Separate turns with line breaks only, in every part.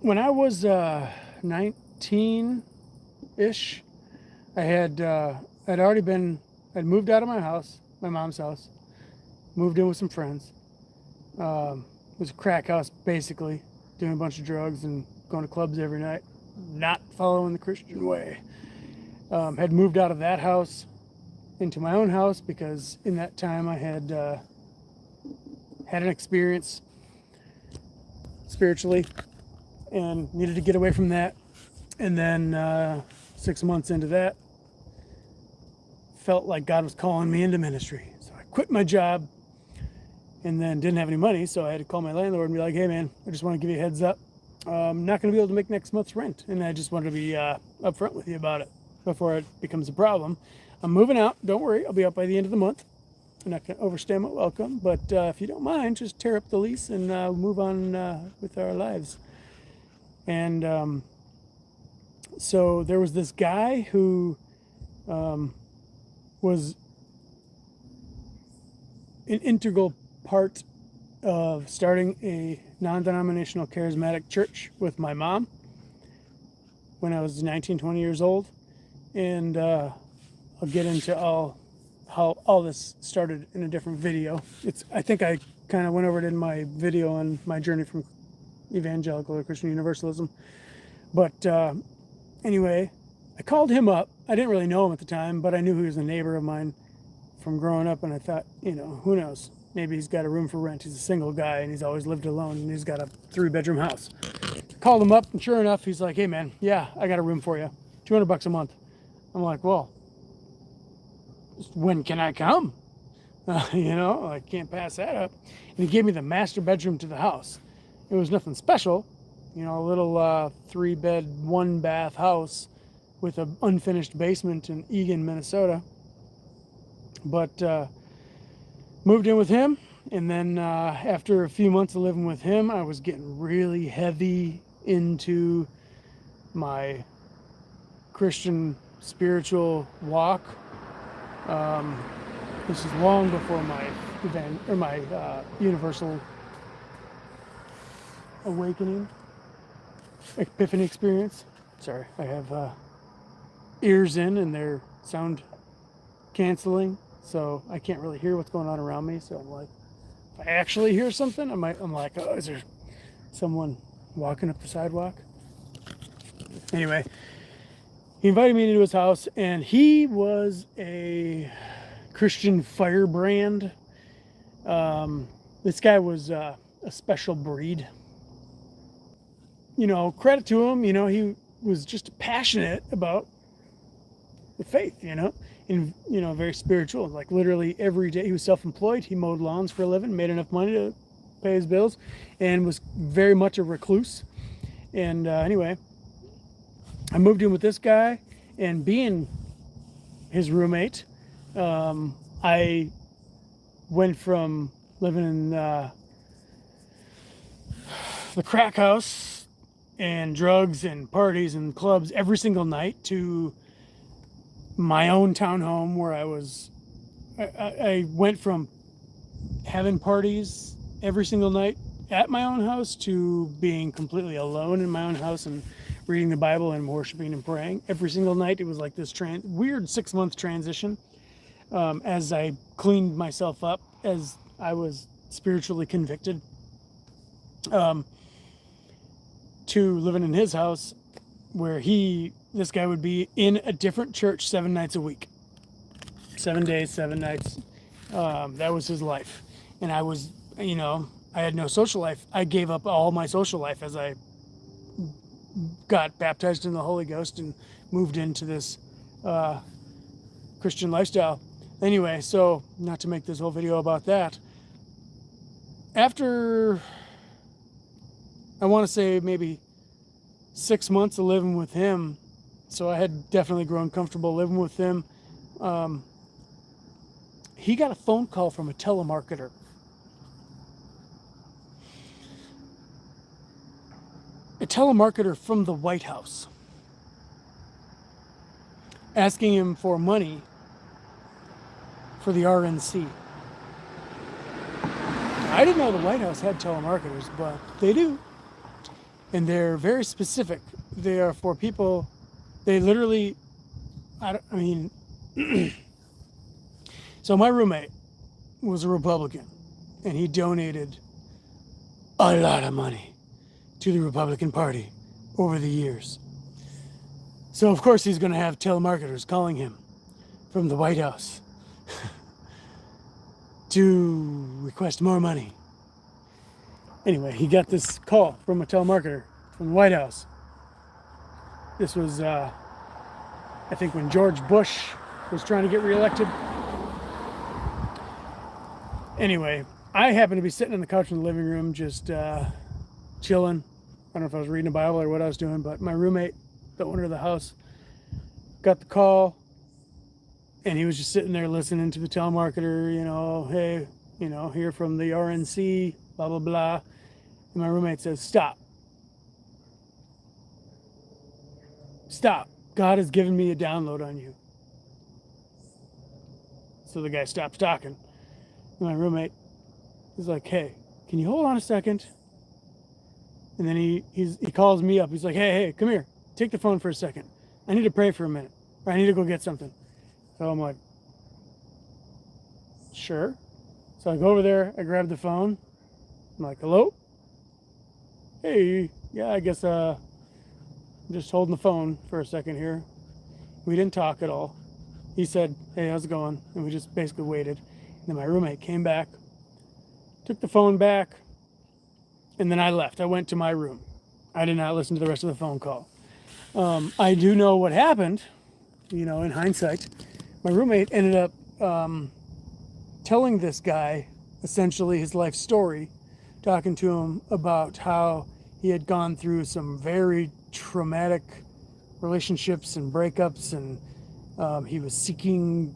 When I was 19-ish, I'd moved out of my house, my mom's house, moved in with some friends. It was a crack house, basically, doing a bunch of drugs and going to clubs every night, not following the Christian way. Had moved out of that house into my own house because in that time I had had an experience spiritually and needed to get away from that. And then 6 months into that, felt like God was calling me into ministry. So I quit my job and then didn't have any money. So I had to call my landlord and be like, hey man, I just want to give you a heads up. I'm not going to be able to make next month's rent. And I just wanted to be upfront with you about it before it becomes a problem. I'm moving out. Don't worry. I'll be out by the end of the month. I'm not going to overstay my welcome. But if you don't mind, just tear up the lease and move on with our lives. And so there was this guy who was an integral part of starting a non-denominational charismatic church with my mom when I was 19, 20 years old. And I'll get into how all this started in a different video. I think I kind of went over it in my video on my journey from evangelical to Christian universalism. But anyway, I called him up. I didn't really know him at the time, but I knew he was a neighbor of mine from growing up, and I thought, who knows? Maybe he's got a room for rent. He's a single guy, and he's always lived alone, and he's got a 3-bedroom house. Called him up, and sure enough, he's like, hey, man, yeah, I got a room for you. $200 a month. I'm like, well, when can I come? I can't pass that up. And he gave me the master bedroom to the house. It was nothing special, a little 3-bed, 1-bath house with an unfinished basement in Eagan, Minnesota. But moved in with him, and then after a few months of living with him, I was getting really heavy into my Christian spiritual walk. This is long before my universal awakening, epiphany experience. Sorry, I have ears in and they're sound canceling, so I can't really hear what's going on around me. So I'm like, if I actually hear something, I'm like, oh, is there someone walking up the sidewalk? Anyway, he invited me into his house, and he was a Christian firebrand. This guy was a special breed. Credit to him, he was just passionate about the faith, and, very spiritual. Like literally every day he was self-employed. He mowed lawns for a living, made enough money to pay his bills, and was very much a recluse. And anyway, I moved in with this guy, and being his roommate, I went from living in the crack house and drugs and parties and clubs every single night to my own townhome where I went from having parties every single night at my own house to being completely alone in my own house and reading the Bible and worshiping and praying every single night. It was like this weird 6-month transition as I cleaned myself up, as I was spiritually convicted, to living in his house where this guy would be in a different church 7 nights a week, 7 days, 7 nights. That was his life. And I was, I had no social life. I gave up all my social life as I got baptized in the Holy Ghost and moved into this Christian lifestyle. Anyway, so not to make this whole video about that, after I want to say maybe 6 months of living with him, so I had definitely grown comfortable living with him, he got a phone call from a telemarketer. A telemarketer from the White House, asking him for money for the RNC. I didn't know the White House had telemarketers, but they do. and they're very specific. They are for people, they literally, so my roommate was a Republican, and he donated a lot of money to the Republican Party over the years. So of course he's going to have telemarketers calling him from the White House to request more money. Anyway, he got this call from a telemarketer from the White House. This was, I think, when George Bush was trying to get reelected. Anyway, I happened to be sitting on the couch in the living room just chilling. I don't know if I was reading a Bible or what I was doing, but my roommate, the owner of the house, got the call, and he was just sitting there listening to the telemarketer, hey, here from the RNC, blah, blah, blah. And my roommate says, stop. Stop. God has given me a download on you. So the guy stops talking. And my roommate is like, hey, can you hold on a second? And then he calls me up. He's like, hey, come here. Take the phone for a second. I need to pray for a minute. Or I need to go get something. So I'm like, sure. So I go over there. I grab the phone. I'm like, hello? Hey, yeah, I guess I'm just holding the phone for a second here. We didn't talk at all. He said, hey, how's it going? And we just basically waited. And then my roommate came back, took the phone back, and then I left. I went to my room. I did not listen to the rest of the phone call. I do know what happened, in hindsight. My roommate ended up telling this guy essentially his life story, talking to him about how he had gone through some very traumatic relationships and breakups, and he was seeking,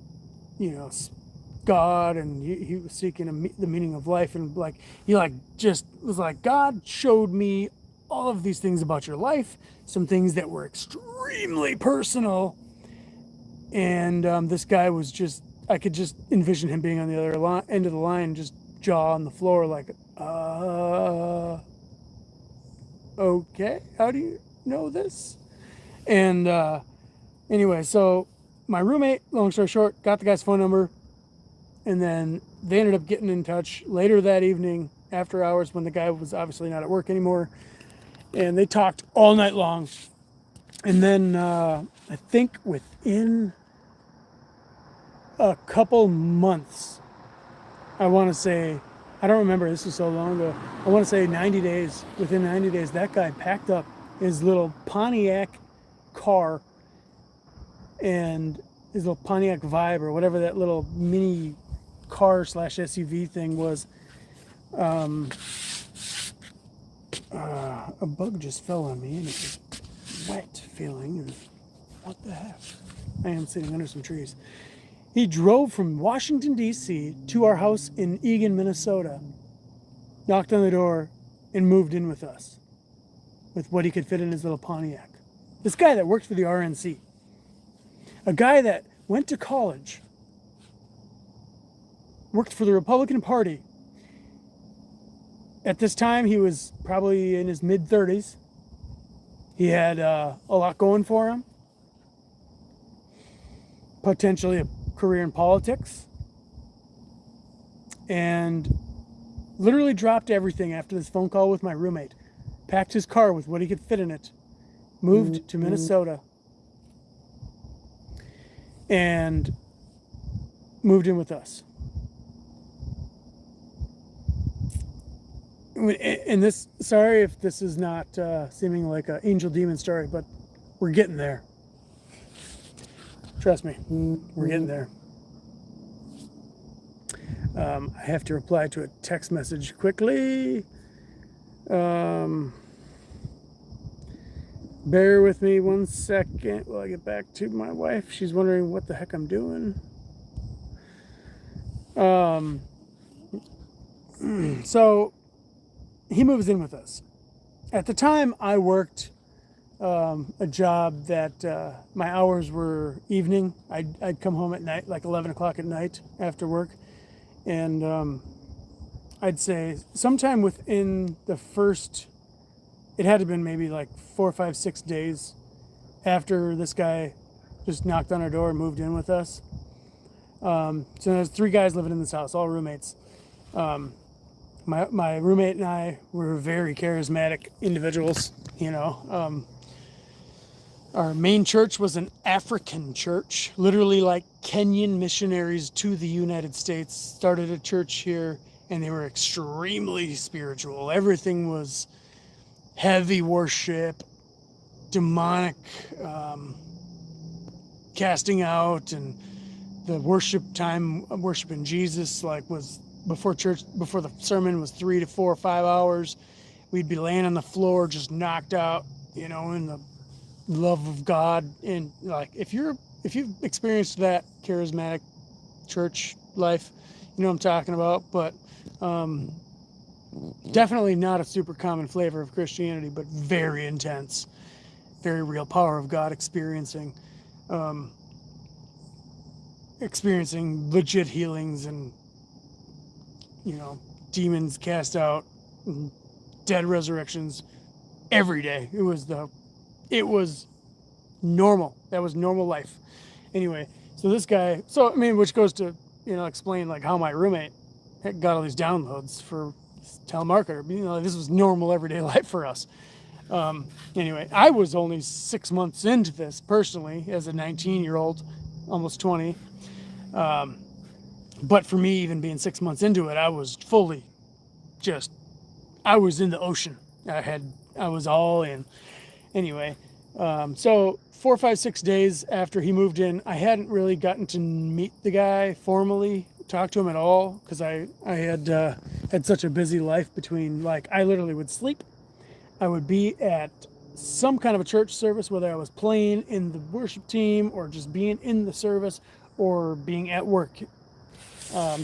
God, and he was seeking the meaning of life, and he just was like, God showed me all of these things about your life, some things that were extremely personal, and this guy was just, I could just envision him being on the other end of the line, just jaw on the floor, like, okay, how do you know this? And anyway, so my roommate, long story short, got the guy's phone number, and then they ended up getting in touch later that evening after hours when the guy was obviously not at work anymore, and they talked all night long. And then I think within a couple months, I want to say, I don't remember, this was so long ago, I want to say 90 days, within 90 days, that guy packed up his little Pontiac car and his little Pontiac Vibe, or whatever that little mini car / SUV thing was. A bug just fell on me, and it was wet feeling, and what the heck? I am sitting under some trees. He drove from Washington, D.C. to our house in Eagan, Minnesota, knocked on the door, and moved in with us with what he could fit in his little Pontiac. This guy that worked for the RNC, a guy that went to college, worked for the Republican Party. At this time, he was probably in his mid-30s. He had a lot going for him, potentially a career in politics, and literally dropped everything after this phone call with my roommate, packed his car with what he could fit in it, moved to Minnesota, and moved in with us. And this, sorry if this is not seeming like an angel demon story, but we're getting there. Trust me, we're getting there. I have to reply to a text message quickly. Bear with me 1 second while I get back to my wife. She's wondering what the heck I'm doing. So he moves in with us. At the time, I worked a job that my hours were evening. I'd come home at night, like 11 o'clock at night after work. And I'd say sometime within the first it had to have been maybe like 4, 5, 6 days after this guy just knocked on our door and moved in with us. So there's 3 guys living in this house, all roommates. My roommate and I were very charismatic individuals, you know. Our main church was an African church, literally like Kenyan missionaries to the United States started a church here, and they were extremely spiritual. Everything was heavy worship, demonic casting out, and the worship time, worshiping Jesus, like was before the sermon was 3 to 4 or 5 hours. We'd be laying on the floor, just knocked out, you know, in the love of God. And like, if you've experienced that charismatic church life, you know what I'm talking about. But definitely not a super common flavor of Christianity, but very intense, very real power of God, experiencing legit healings, and, you know, demons cast out, and dead resurrections every day. It was normal. That was normal life. Anyway, so this guy, which goes to, you know, explain like how my roommate had got all these downloads for telemarketer. You know, this was normal everyday life for us. Anyway, I was only 6 months into this personally as a 19-year-old, almost 20. But for me, even being 6 months into it, I was fully I was in the ocean. I was all in. Anyway, so 4, 5, 6 days after he moved in, I hadn't really gotten to meet the guy formally, talk to him at all, because I had such a busy life between, like, I literally would sleep. I would be at some kind of a church service, whether I was playing in the worship team or just being in the service or being at work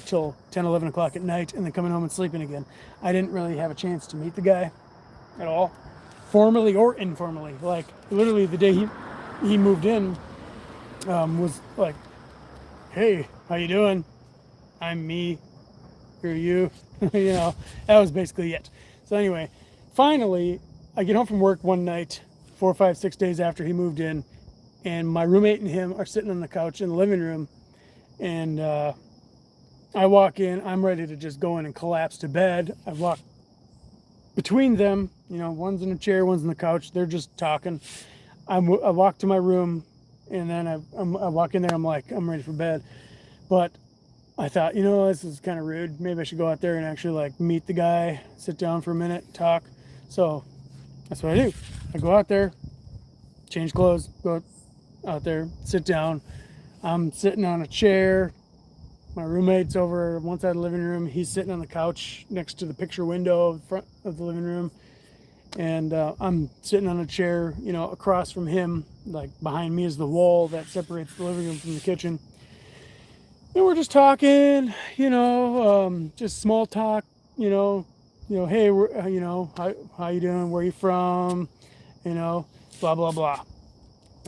till 10, 11 o'clock at night, and then coming home and sleeping again. I didn't really have a chance to meet the guy at all, formally or informally. Like, literally the day he moved in was like, hey, how you doing? I'm me. Who are you? You know, that was basically it. So anyway, finally, I get home from work one night, 4, 5, 6 days after he moved in, and my roommate and him are sitting on the couch in the living room, and I walk in. I'm ready to just go in and collapse to bed. I walk between them, you know, one's in a chair, one's on the couch. They're just talking. I walk to my room, and then I walk in there. I'm like, I'm ready for bed. But I thought, you know, this is kind of rude. Maybe I should go out there and actually, like, meet the guy, sit down for a minute, talk. So that's what I do. I go out there, change clothes, go out there, sit down. I'm sitting on a chair. My roommate's over one side of the living room. He's sitting on the couch next to the picture window in front of the living room. And I'm sitting on a chair, you know, across from him. Like, behind me is the wall that separates the living room from the kitchen. And we're just talking, you know, just small talk, you know, hey, you know, how you doing? Where you from? You know, blah, blah, blah.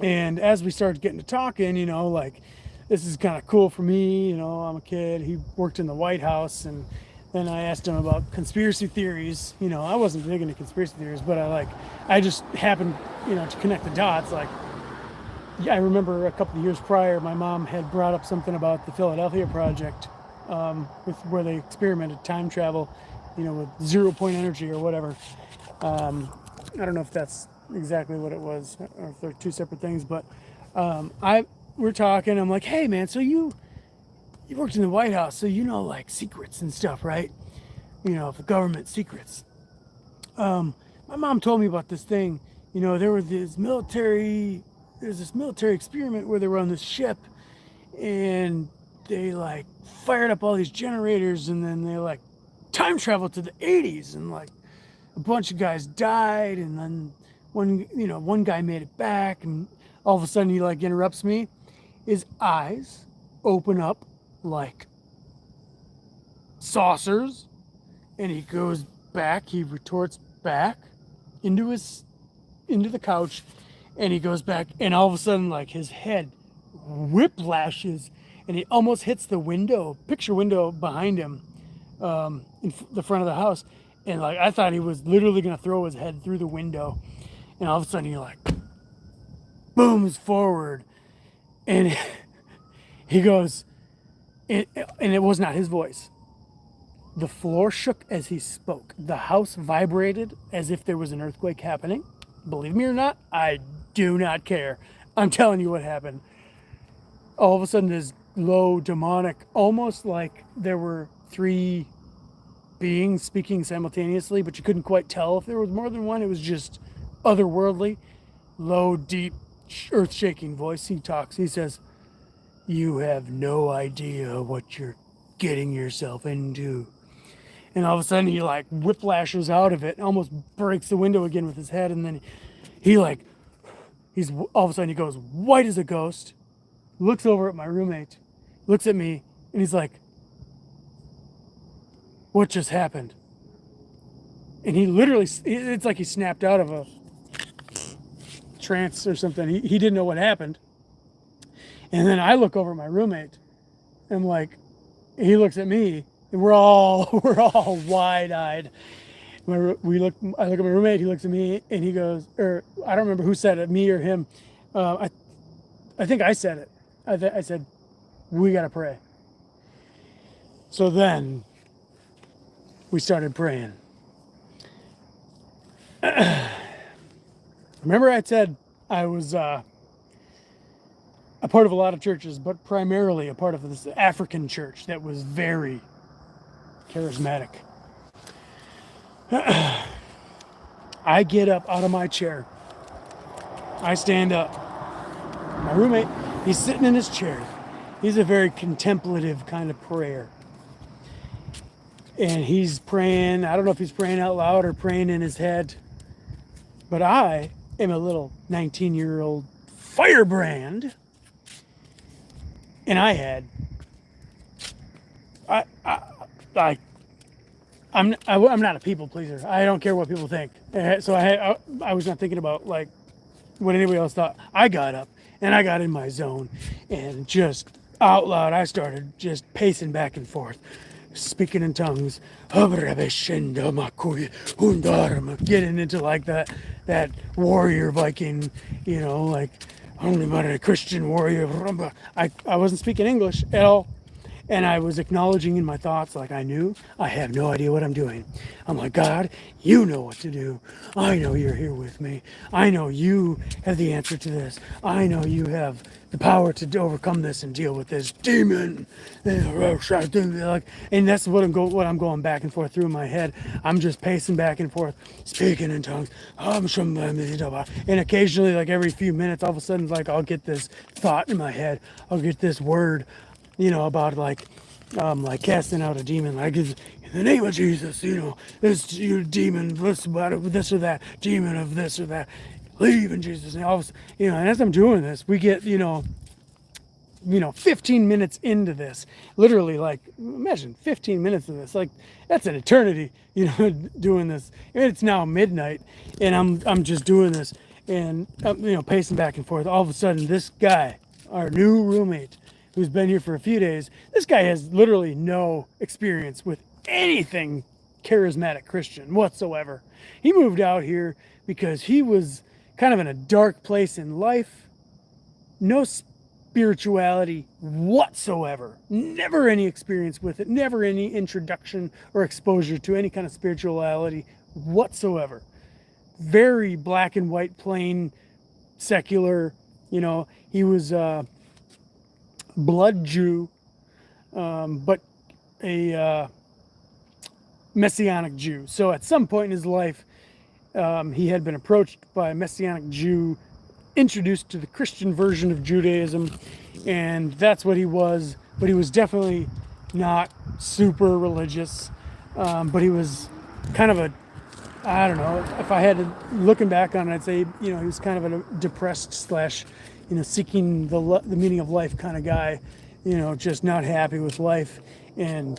And as we started getting to talking, you know, like, this is kind of cool for me. You know, I'm a kid. He worked in the White House. And then I asked him about conspiracy theories. You know, I wasn't big into conspiracy theories, but I just happened, you know, to connect the dots. Like, I remember a couple of years prior, my mom had brought up something about the Philadelphia Project, where they experimented time travel, you know, with 0-point energy or whatever. I don't know if that's exactly what it was, or if they're two separate things, but we're talking. I'm like, hey man, so you worked in the White House, so you know, like, secrets and stuff, right? You know, the government secrets. My mom told me about this thing. You know, there's this military experiment where they were on this ship, and they, like, fired up all these generators, and then they, like, time traveled to the 80s, and, like, a bunch of guys died, and then one guy made it back, and all of a sudden he, like, interrupts me. His eyes open up like saucers, and he goes back, he retorts back into the couch, and he goes back, and all of a sudden, like, his head whiplashes, and he almost hits the picture window behind him, in the front of the house, And like, I thought he was literally going to throw his head through the window. And all of a sudden he like booms forward. And he goes, and it was not his voice. The floor shook as he spoke. The house vibrated as if there was an earthquake happening. Believe me or not, I do not care. I'm telling you what happened. All of a sudden, this low, demonic, almost like there were three beings speaking simultaneously, but you couldn't quite tell if there was more than one. It was just otherworldly, low, deep, earth-shaking voice. He talks. He says, "You have no idea what you're getting yourself into." And all of a sudden he like whiplashes out of it and almost breaks the window again with his head. And then he's all of a sudden he goes white as a ghost, looks over at my roommate, looks at me, and he's like, "What just happened?" And he literally, it's like he snapped out of a trance or something. He didn't know what happened. And then I look over at my roommate and like, he looks at me and we're all wide-eyed. I look at my roommate, he looks at me and he goes, or I don't remember who said it, me or him. I think I said it. I said, "We got to pray." So then we started praying. Remember I said I was a part of a lot of churches, but primarily a part of this African church that was very charismatic. I get up out of my chair. I stand up. My roommate, he's sitting in his chair. He's a very contemplative kind of prayer. And he's praying. I don't know if he's praying out loud or praying in his head. But I am a little 19-year-old firebrand. And I'm not a people pleaser. I don't care what people think. So I was not thinking about like what anybody else thought. I got up and I got in my zone and just out loud I started just pacing back and forth, speaking in tongues, getting into like that warrior Viking, like only but a Christian warrior. I wasn't speaking English at all. And I was acknowledging in my thoughts like I have no idea what I'm doing. I'm like, "God, you know what to do. I know you're here with me. I know you have the answer to this. I know you have the power to overcome this and deal with this demon." And that's what I'm going back and forth through my head. I'm just pacing back and forth, speaking in tongues. And occasionally, like every few minutes, all of a sudden, like I'll get this thought in my head. I'll get this word, about like casting out a demon, like in the name of Jesus, this you demon, this or that demon of this or that, leave in Jesus' name. And as I'm doing this, we get 15 minutes into this, literally, like imagine 15 minutes of this, like that's an eternity, doing this. And it's now midnight, and I'm just doing this, and pacing back and forth. All of a sudden, this guy, our new roommate, who's been here for a few days, this guy has literally no experience with anything charismatic Christian whatsoever. He moved out here because he was kind of in a dark place in life, no spirituality whatsoever, never any experience with it, never any introduction or exposure to any kind of spirituality whatsoever. Very black and white, plain, secular, he was blood Jew, but a Messianic Jew. So at some point in his life, he had been approached by a Messianic Jew, introduced to the Christian version of Judaism, and that's what he was. But he was definitely not super religious, but he was kind of I don't know, if I had to, looking back on it, I'd say, he was kind of a depressed / seeking the meaning of life kind of guy, just not happy with life, and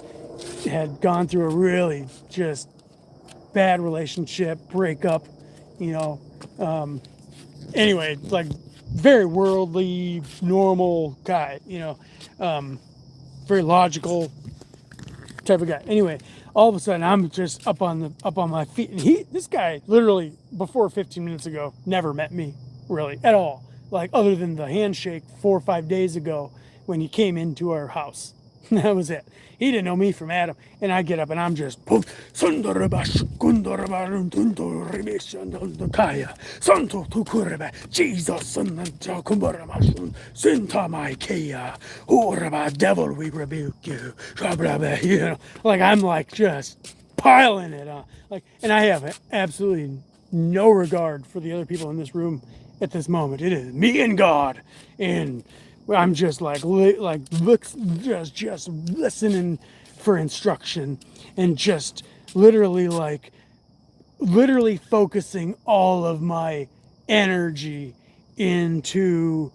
had gone through a really just bad relationship, breakup, anyway, like very worldly, normal guy, very logical type of guy. Anyway, all of a sudden I'm just up on my feet, and this guy literally before 15 minutes ago never met me really at all, like other than the handshake 4 or 5 days ago when he came into our house. That was it. He didn't know me from Adam. And I get up and I'm just Jesus, devil, we rebuke you. You know, like I'm like just piling it on. Like, and I have absolutely no regard for the other people in this room at this moment. It is me and God, and I'm just like looks just listening for instruction, and just literally focusing all of my energy into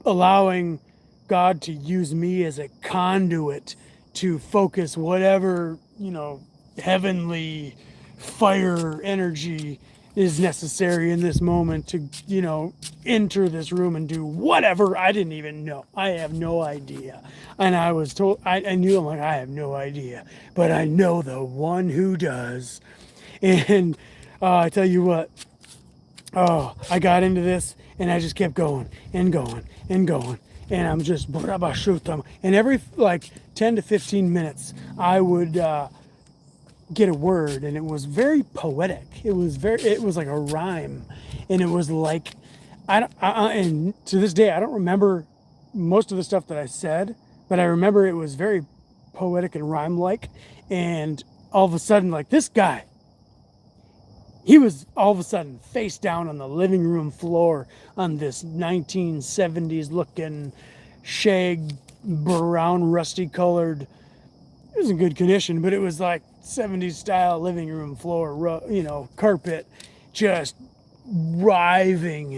allowing God to use me as a conduit to focus whatever, heavenly fire energy is necessary in this moment to, enter this room and do whatever. I didn't even know. I have no idea. And I was told, I knew, I'm like, I have no idea. But I know the one who does. And I tell you what, I got into this and I just kept going and going and going. And I'm just, and every 10 to 15 minutes, I would get a word, and it was very poetic. It was like a rhyme, and it was like, and to this day, I don't remember most of the stuff that I said, but I remember it was very poetic and rhyme-like. And all of a sudden, like this guy, he was all of a sudden face down on the living room floor on this 1970s looking shag, brown, rusty colored. It was in good condition, but it was like 70s style living room floor, carpet, just writhing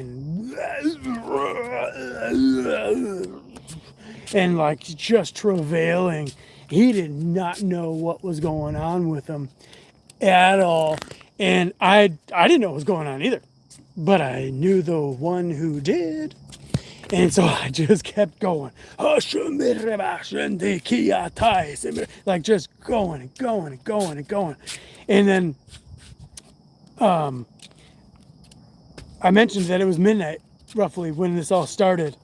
and like just travailing. He did not know what was going on with him at all. And I didn't know what was going on either, but I knew the one who did. And so I just kept going, like just going and going and going and going. And then I mentioned that it was midnight roughly when this all started.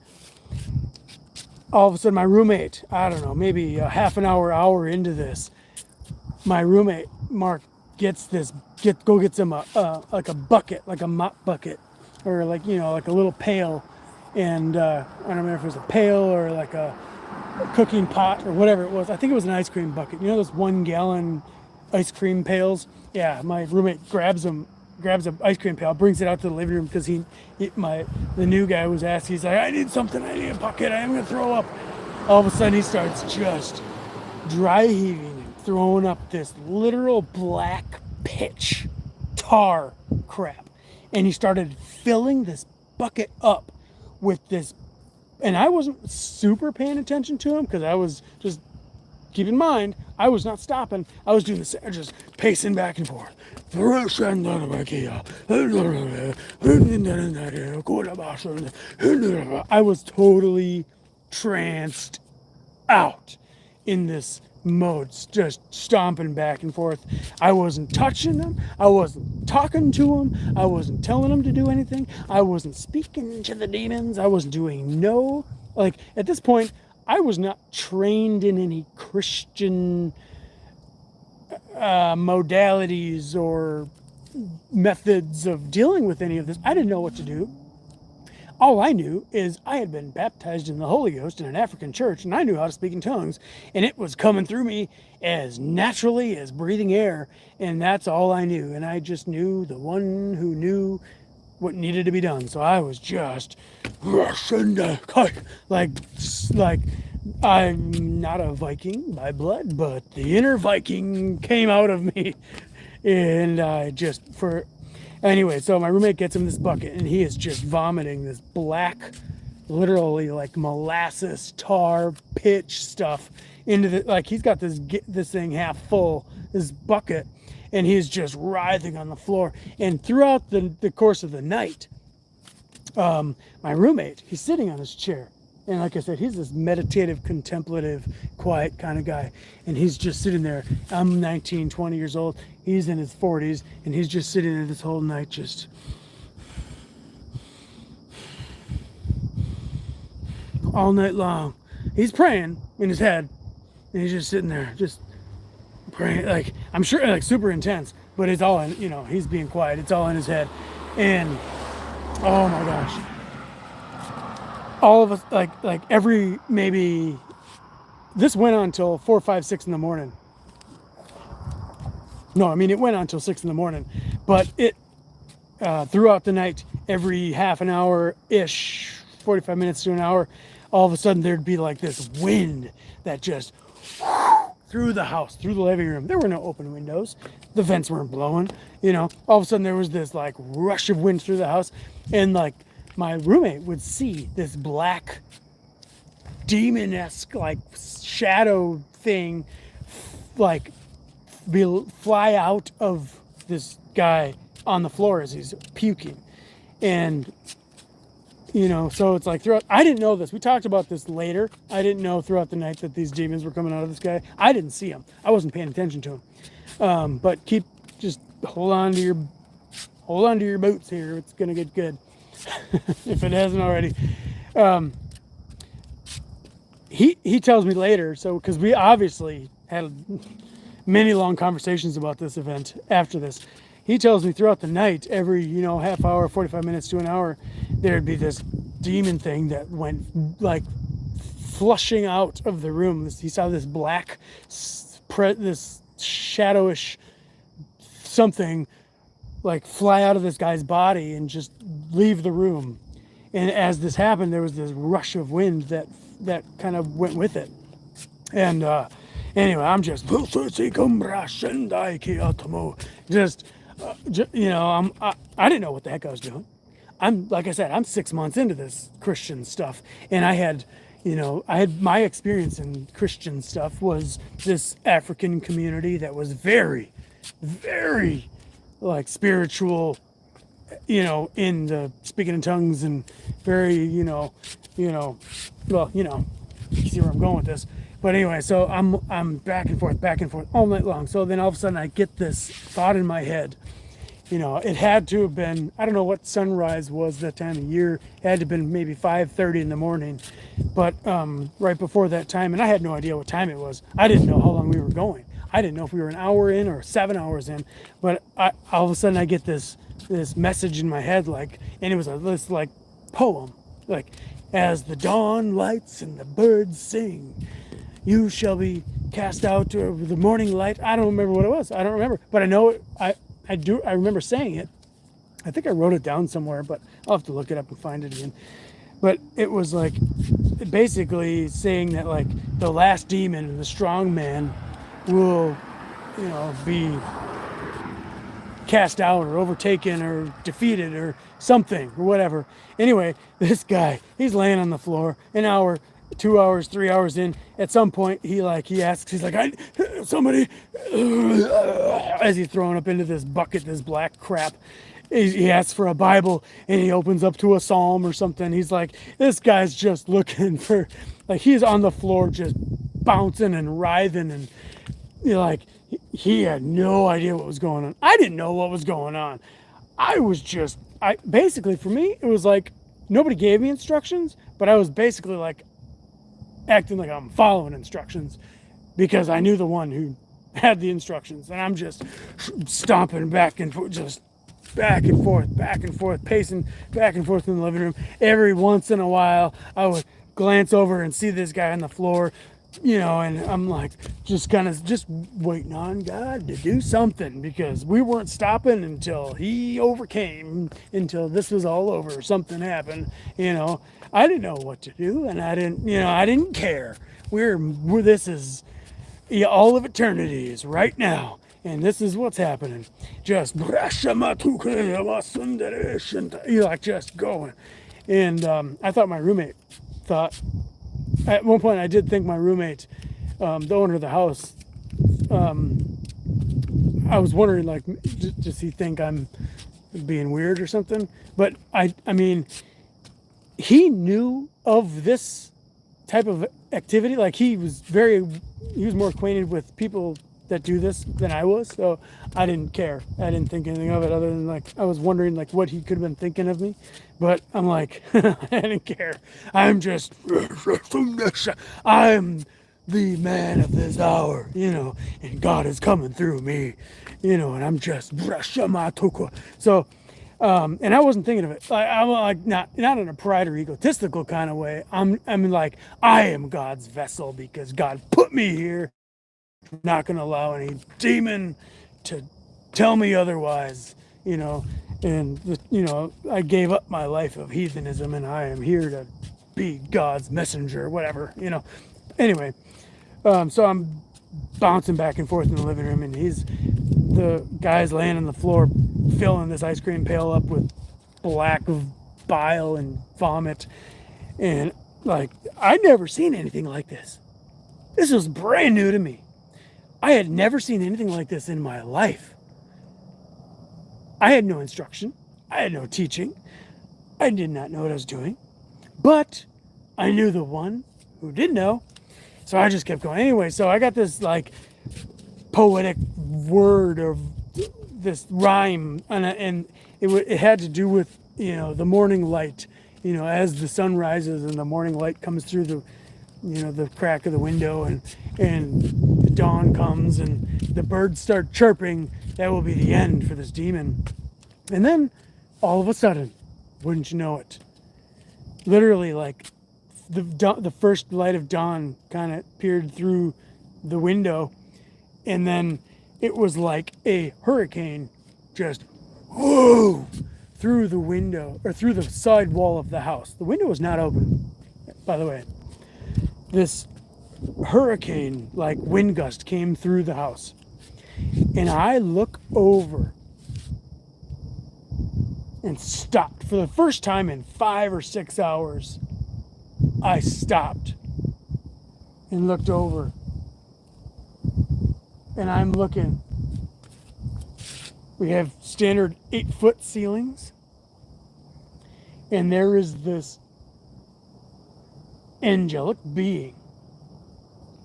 All of a sudden my roommate, I don't know, maybe a half an hour into this, my roommate, Mark, gets him like a bucket, like a mop bucket, or like a little pail. And I don't remember if it was a pail or like a cooking pot or whatever it was. I think it was an ice cream bucket. Those 1 gallon ice cream pails? Yeah, my roommate grabs an ice cream pail, brings it out to the living room because the new guy was asking. He's like, I need something, I need a bucket, I'm going to throw up. All of a sudden he starts just dry heaving and throwing up this literal black pitch tar crap. And he started filling this bucket up with this, and I wasn't super paying attention to him because I was just, keep in mind, I was not stopping. I was doing this, just pacing back and forth. I was totally tranced out in this mode, just stomping back and forth. I wasn't touching him. I wasn't talking to him. I wasn't telling him to do anything. I wasn't speaking to the demons. I wasn't doing at this point, I was not trained in any Christian modalities or methods of dealing with any of this. I didn't know what to do. All I knew is I had been baptized in the Holy Ghost in an African church, and I knew how to speak in tongues, and it was coming through me as naturally as breathing air, and that's all I knew. And I just knew the one who knew what needed to be done. So I was just like I'm not a Viking by blood, but the inner Viking came out of me, and anyway, so my roommate gets him this bucket, and he is just vomiting this black, literally like molasses, tar, pitch stuff into he's got this thing half full, this bucket, and he's just writhing on the floor. And throughout the course of the night, my roommate, he's sitting on his chair, And like I said, he's this meditative, contemplative, quiet kind of guy. And he's just sitting there. I'm 19, 20 years old. He's in his 40s. And he's just sitting there this whole night just... all night long. He's praying in his head. And he's just sitting there, just praying. Like, I'm sure, like, super intense. But it's all in, he's being quiet. It's all in his head. And, oh my gosh. All of us, like every, maybe, this went on till 4, 5, 6 in the morning. No, I mean, it went on till 6 in the morning. But it, throughout the night, every half an hour-ish, 45 minutes to an hour, all of a sudden there'd be like this wind that just through the house, through the living room. There were no open windows. The vents weren't blowing, All of a sudden there was this like rush of wind through the house. And like my roommate would see this black demon-esque like shadow thing like fly out of this guy on the floor as he's puking. And so it's like throughout, I didn't know this. We talked about this later. I didn't know throughout the night that these demons were coming out of this guy. I didn't see him. I wasn't paying attention to him. But just hold on to your boots here. It's going to get good. If it hasn't already. He tells me later, so, because we obviously had many long conversations about this event after this. He tells me throughout the night, every, half hour, 45 minutes to an hour, there'd be this demon thing that went like flushing out of the room. He saw this black, this shadowish something like fly out of this guy's body and just leave the room. And as this happened, there was this rush of wind that kind of went with it. And anyway, I'm just I didn't know what the heck I was doing. Like I said, I'm 6 months into this Christian stuff, and I had my experience in Christian stuff was this African community that was very, very like spiritual, in the speaking in tongues and very, you see where I'm going with this. But anyway, so I'm back and forth all night long. So then all of a sudden I get this thought in my head. It had to have been, I don't know what sunrise was that time of year. It had to have been maybe 5:30 in the morning. But right before that time, and I had no idea what time it was. I didn't know how long we were going. I didn't know if we were an hour in or 7 hours in. But all of a sudden I get this message in my head, and it was this like poem, like, as the dawn lights and the birds sing, you shall be cast out to the morning light. I don't remember what it was. I don't remember. But I know it, I remember saying it. I think I wrote it down somewhere, but I'll have to look it up and find it again. But it was like basically saying that like the last demon and the strong man will, be cast out or overtaken or defeated or something or whatever. Anyway, this guy, he's laying on the floor an hour, 2 hours, 3 hours in. At some point, he asks, he's like, somebody, as he's throwing up into this bucket, this black crap. He asks for a Bible and he opens up to a Psalm or something. He's like, this guy's just looking for, he's on the floor just bouncing and writhing, and he had no idea what was going on. I didn't know what was going on. Basically for me, it was like nobody gave me instructions, but I was basically like acting like I'm following instructions because I knew the one who had the instructions, and I'm just stomping back and forth, just back and forth, pacing back and forth in the living room. Every once in a while, I would glance over and see this guy on the floor, and I'm like, just waiting on God to do something, because we weren't stopping until he overcame, until this was all over, or something happened. I didn't know what to do, and I didn't care. This is, all of eternity is right now, and this is what's happening. Just just going. And I thought my roommate thought, at one point I did think my roommate, the owner of the house, I was wondering, does he think I'm being weird or something? But I mean, he knew of this type of activity. Like he was more acquainted with people that do this than I was, so I didn't care. I didn't think anything of it other than like I was wondering like what he could have been thinking of me. But I'm like, I didn't care. I'm just, I'm the man of this hour, and God is coming through me, and I'm just, so, and I wasn't thinking of it. I'm like not in a pride or egotistical kind of way. I'm like, I am God's vessel because God put me here. I'm not going to allow any demon to tell me otherwise, and I gave up my life of heathenism and I am here to be God's messenger, whatever, Anyway, so I'm bouncing back and forth in the living room, and the guy's laying on the floor filling this ice cream pail up with black bile and vomit, and like I'd never seen anything like this. This was brand new to me. I had never seen anything like this in my life. I had no instruction. I had no teaching. I did not know what I was doing. But I knew the one who did know. So I just kept going. Anyway, so I got this like poetic word or this rhyme, and it had to do with, the morning light, as the sun rises and the morning light comes through the crack of the window, and the dawn comes and the birds start chirping. That will be the end for this demon. And then all of a sudden, wouldn't you know it, literally like the first light of dawn kind of peered through the window, and then it was like a hurricane just whoa through the window or through the side wall of the house. The window was not open, by the way. This hurricane like wind gust came through the house, and I look over and stopped for the first time in 5 or 6 hours. I stopped and looked over, and I'm looking. We have standard 8-foot ceilings, and there is this angelic being.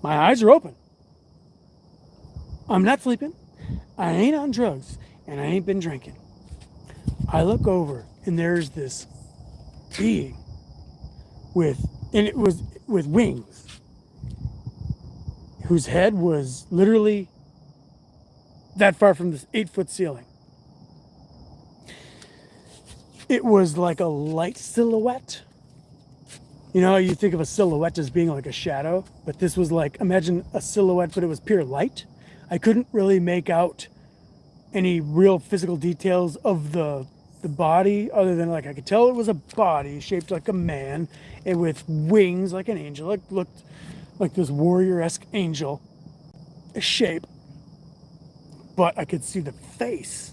My eyes are open. I'm not sleeping. I ain't on drugs, and I ain't been drinking. I look over, and there's this being with wings, whose head was literally that far from this 8-foot ceiling. It was like a light silhouette. You think of a silhouette as being like a shadow, but this was like, imagine a silhouette, but it was pure light. I couldn't really make out any real physical details of the body, other than like I could tell it was a body shaped like a man and with wings like an angel. It looked like this warrior-esque angel shape, but I could see the face,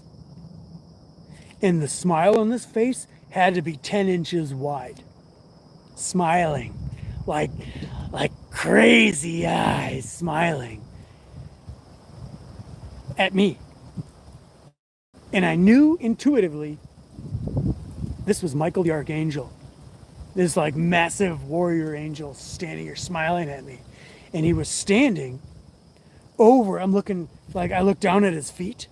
and the smile on this face had to be 10 inches wide, smiling like crazy eyes, smiling at me. And I knew intuitively this was Michael the Archangel, this like massive warrior angel standing here smiling at me. And he was standing over, I looked down at his feet,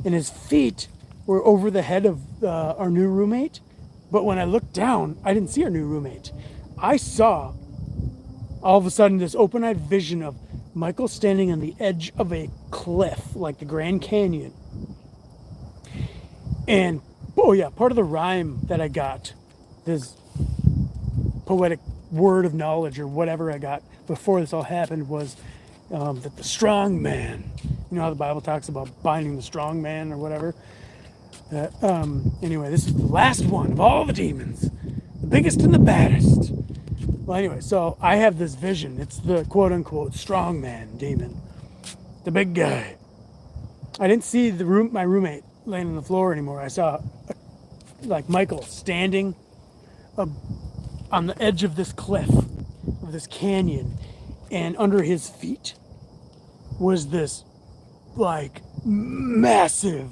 and his feet were over the head of our new roommate. But when I looked down, I didn't see our new roommate. I saw all of a sudden this open-eyed vision of Michael standing on the edge of a cliff like the Grand Canyon. And part of the rhyme that I got, this poetic word of knowledge or whatever I got before this all happened, was that the strong man, how the Bible talks about binding the strong man or whatever. Anyway, this is the last one of all the demons, the biggest and the baddest. Well, anyway, so I have this vision. It's the quote-unquote strong man demon, the big guy. I didn't see my roommate laying on the floor anymore. I saw like Michael standing on the edge of this cliff, of this canyon, and under his feet was this like massive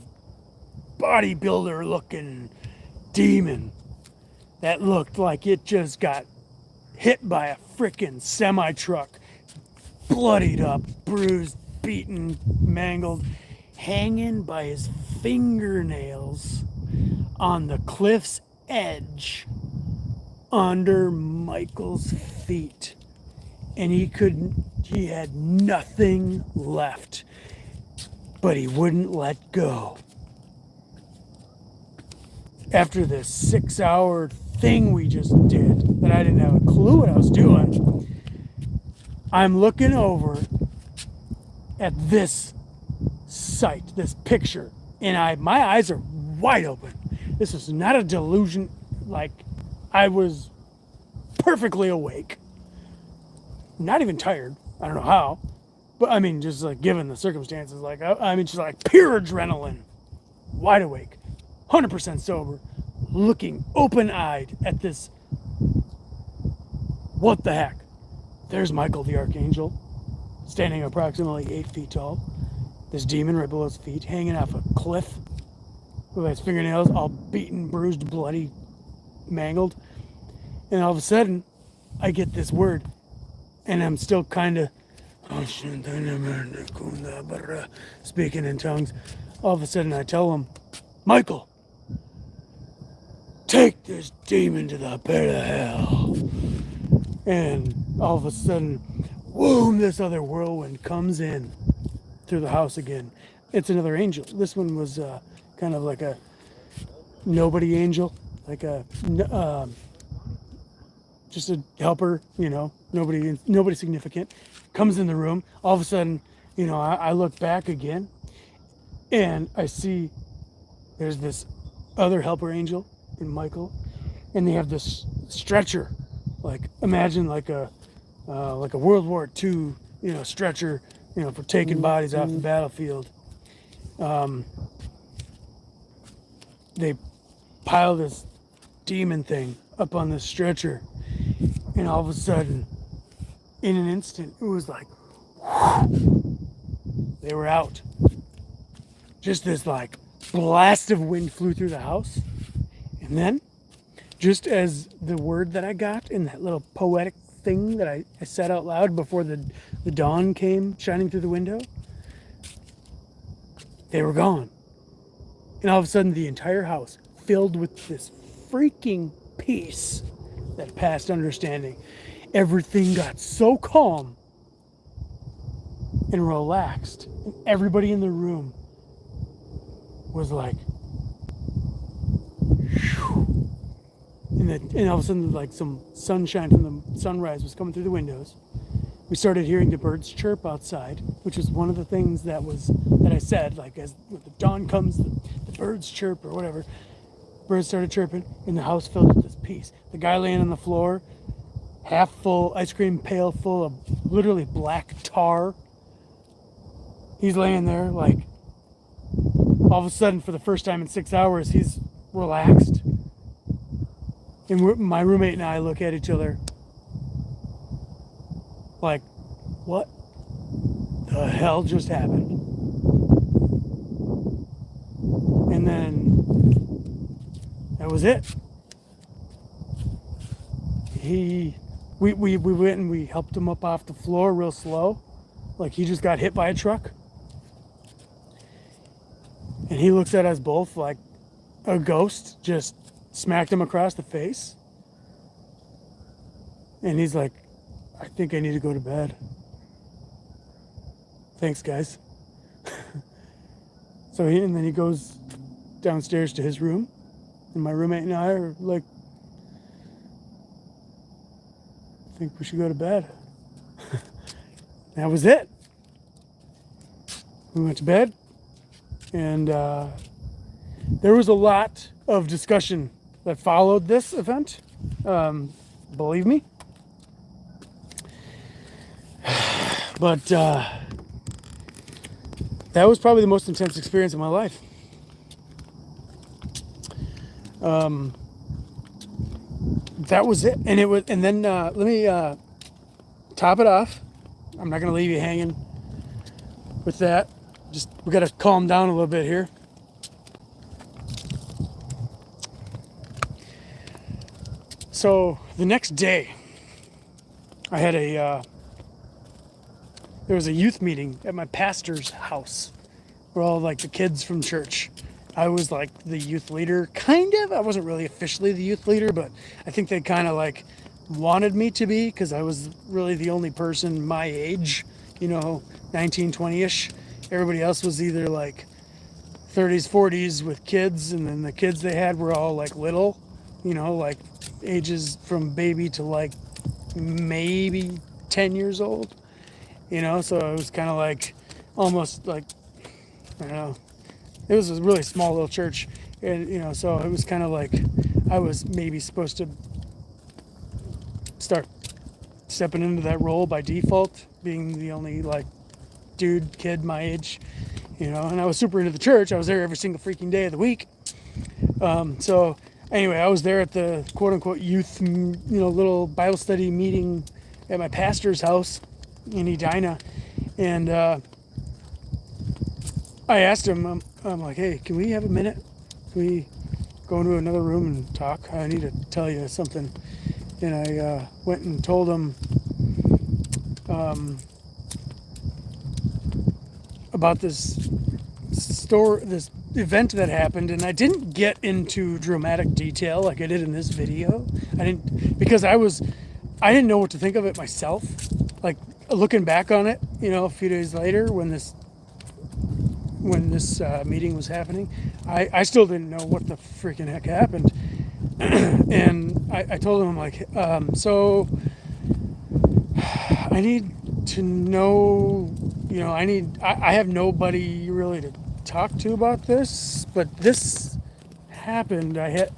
bodybuilder looking demon that looked like it just got hit by a frickin' semi-truck, bloodied up, bruised, beaten, mangled, hanging by his fingernails on the cliff's edge under Michael's feet. And he had nothing left, but he wouldn't let go. After this 6-hour thing we just did, that I didn't have a clue what I was doing, I'm looking over at this sight, this picture, and my eyes are wide open. This is not a delusion. Like, I was perfectly awake, not even tired. I don't know how, but I mean, just like given the circumstances, like I mean, just like pure adrenaline, wide awake, 100% sober, looking open-eyed at this. What the heck? There's Michael the Archangel, standing approximately 8 feet tall. This demon right below his feet, hanging off a cliff with his fingernails all beaten, bruised, bloody, mangled. And all of a sudden, I get this word, and I'm still kind of speaking in tongues. All of a sudden, I tell him, Michael, take this demon to the pit of hell. And all of a sudden, boom, this other whirlwind comes in through the house again. It's another angel. This one was kind of like a nobody angel, like a just a helper, you know, nobody significant. Comes in the room. All of a sudden, you know, I look back again, and I see there's this other helper angel in Michael, and they have this stretcher, like imagine like a World War II, you know, stretcher, you know, for taking bodies off the battlefield. They pile this demon thing up on this stretcher, and all of a sudden, in an instant, it was like they were out. Just this like blast of wind flew through the house, and then, just as the word that I got in that little poetic thing that I said out loud before the dawn came shining through the window, they were gone. And all of a sudden, the entire house filled with this freaking peace that passed understanding. Everything got so calm and relaxed, and everybody in the room was like, whew. And all of a sudden, like some sunshine from the sunrise was coming through the windows. We started hearing the birds chirp outside, which was one of the things that I said, like as when the dawn comes, the birds chirp or whatever. Birds started chirping, and the house filled with this peace. The guy laying on the floor, half full ice cream pail full of literally black tar. He's laying there like, all of a sudden, for the first time in 6 hours, he's relaxed. And my roommate and I look at each other like, what the hell just happened? And then that was it. We went and we helped him up off the floor real slow, like he just got hit by a truck. And he looks at us both like a ghost just smacked him across the face. And he's like, I think I need to go to bed. Thanks, guys. And then he goes downstairs to his room, and my roommate and I are like, I think we should go to bed. That was it. We went to bed, and there was a lot of discussion that followed this event, believe me. But that was probably the most intense experience of my life. That was it, and then let me top it off. I'm not gonna leave you hanging with that. We gotta calm down a little bit here. So the next day, I had there was a youth meeting at my pastor's house where all like the kids from church. I was like the youth leader, kind of. I wasn't really officially the youth leader, but I think they kind of like wanted me to be because I was really the only person my age, 19, 20-ish. Everybody else was either like 30s, 40s with kids, and then the kids they had were all like little, like ages from baby to like maybe 10 years old, so it was kind of like almost like, I don't know, it was a really small little church, and so it was kind of like I was maybe supposed to start stepping into that role by default, being the only like kid my age, and I was super into the church. I was there every single freaking day of the week. So anyway, I was there at the quote unquote youth, little Bible study meeting at my pastor's house in Edina. And I asked him, I'm like, hey, can we have a minute? Can we go into another room and talk? I need to tell you something. And I went and told him about this event that happened, and I didn't get into dramatic detail like I did in this video. Because I didn't know what to think of it myself. Like looking back on it, a few days later when this meeting was happening, I still didn't know what the freaking heck happened. And I told him, I'm like, so I need to know, I have nobody really to talk to about this, but this happened. I had,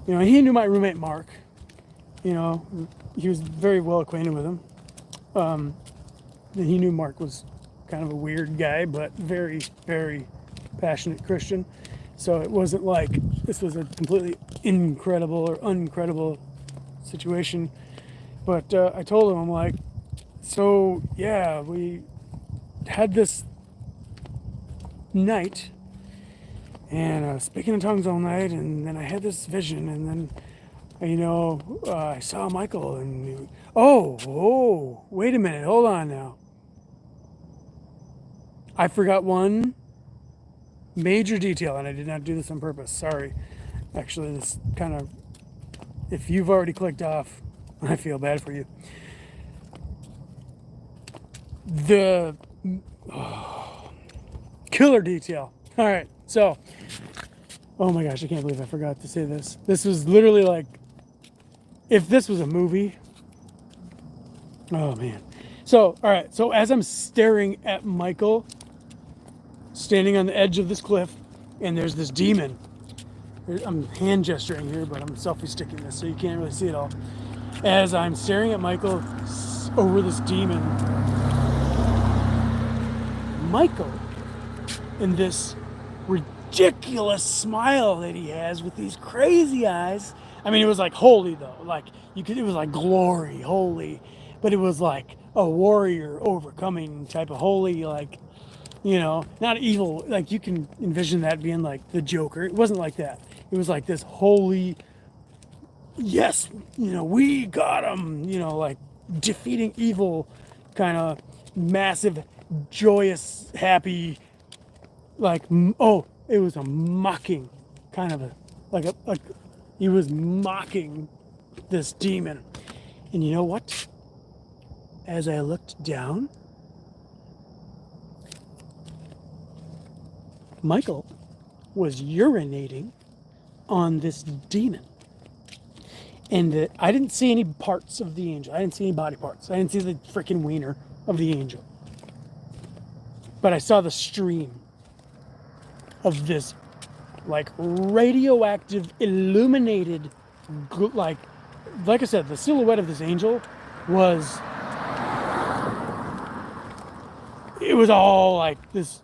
he knew my roommate Mark. He was very well acquainted with him. And he knew Mark was kind of a weird guy, but very, very passionate Christian. So it wasn't like this was a completely incredible or uncredible situation. But I told him, I'm like, so yeah, we had this night, and I was speaking in tongues all night, and then I had this vision, and then, I saw Michael, and wait a minute, hold on now. I forgot one major detail, and I did not do this on purpose. Sorry. Actually, this kind of, if you've already clicked off, I feel bad for you. The killer detail. All right, so, oh my gosh, I can't believe I forgot to say this. This was literally like, if this was a movie, oh man. So, all right, so as I'm staring at Michael, standing on the edge of this cliff, and there's this demon. I'm hand gesturing here, but I'm selfie sticking this, so you can't really see it all. As I'm staring at Michael over this demon, Michael, in this ridiculous smile that he has with these crazy eyes. I mean, it was like holy though, like it was like glory, holy, but it was like a warrior overcoming type of holy, like, not evil. Like you can envision that being like the Joker. It wasn't like that. It was like this holy, yes, we got him, like defeating evil, kind of massive, joyous, happy, like, it was a mocking kind of like he was mocking this demon. And you know what? As I looked down, Michael was urinating on this demon. And I didn't see any parts of the angel. I didn't see any body parts. I didn't see the freaking wiener of the angel. But I saw the stream of this, like, radioactive, illuminated, like I said, the silhouette of this angel was, it was all like this.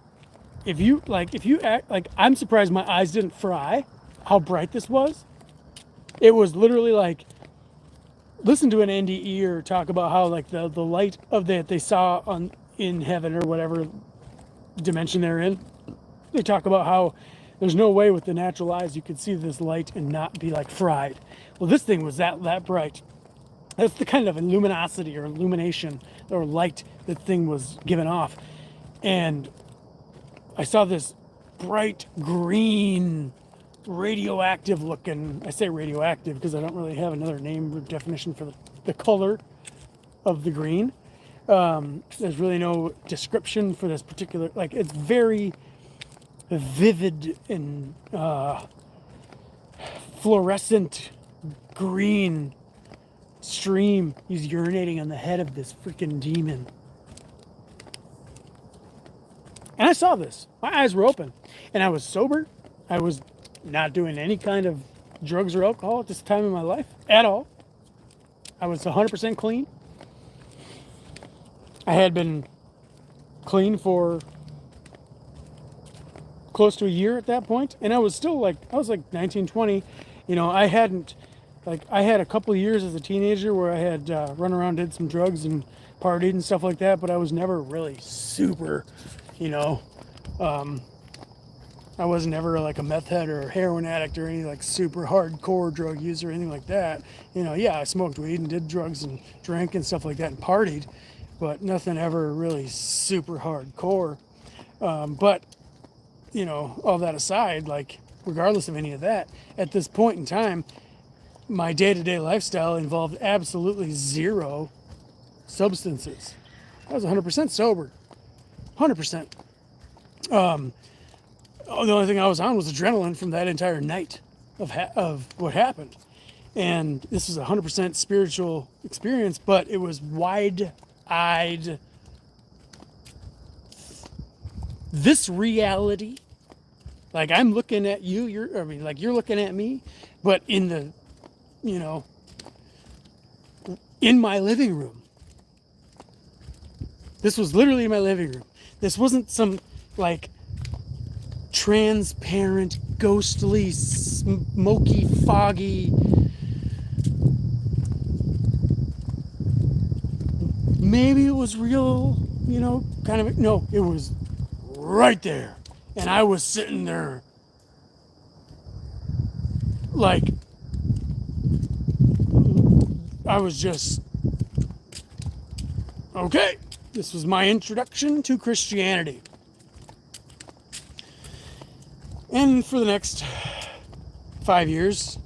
If you act like, I'm surprised my eyes didn't fry how bright this was. It was literally like, listen to an NDE or talk about how like the light of that they saw in heaven or whatever dimension they're in. They talk about how there's no way with the natural eyes you could see this light and not be like fried. Well, this thing was that bright. That's the kind of luminosity or illumination or light that thing was giving off. And I saw this bright green, radioactive looking, I say radioactive because I don't really have another name or definition for the color of the green. There's really no description for this particular, like it's very vivid and fluorescent green stream. He's urinating on the head of this freaking demon. And I saw this. My eyes were open. And I was sober. I was not doing any kind of drugs or alcohol at this time in my life at all. I was 100% clean. I had been clean for close to a year at that point. And I was still like, I was like 19, 20. You know, I hadn't, like, I had a couple of years as a teenager where I had run around, did some drugs and partied and stuff like that. But I was never really super, you know, I was never like a meth head or a heroin addict or any like super hardcore drug user or anything like that. You know, yeah, I smoked weed and did drugs and drank and stuff like that and partied, but nothing ever really super hardcore. But, you know, all that aside, like regardless of any of that, at this point in time, my day-to-day lifestyle involved absolutely zero substances. I was 100% sober. 100%. The only thing I was on was adrenaline from that entire night of what happened. And this was a 100% spiritual experience, but it was wide-eyed. This reality, like I'm looking at you, you're looking at me, but in the, you know, in my living room. This was literally in my living room. This wasn't some like transparent, ghostly, smoky, foggy, maybe it was real, you know, kind of, no, it was right there. And I was sitting there like, I was just, okay, this was my introduction to Christianity. And for the next 5 years,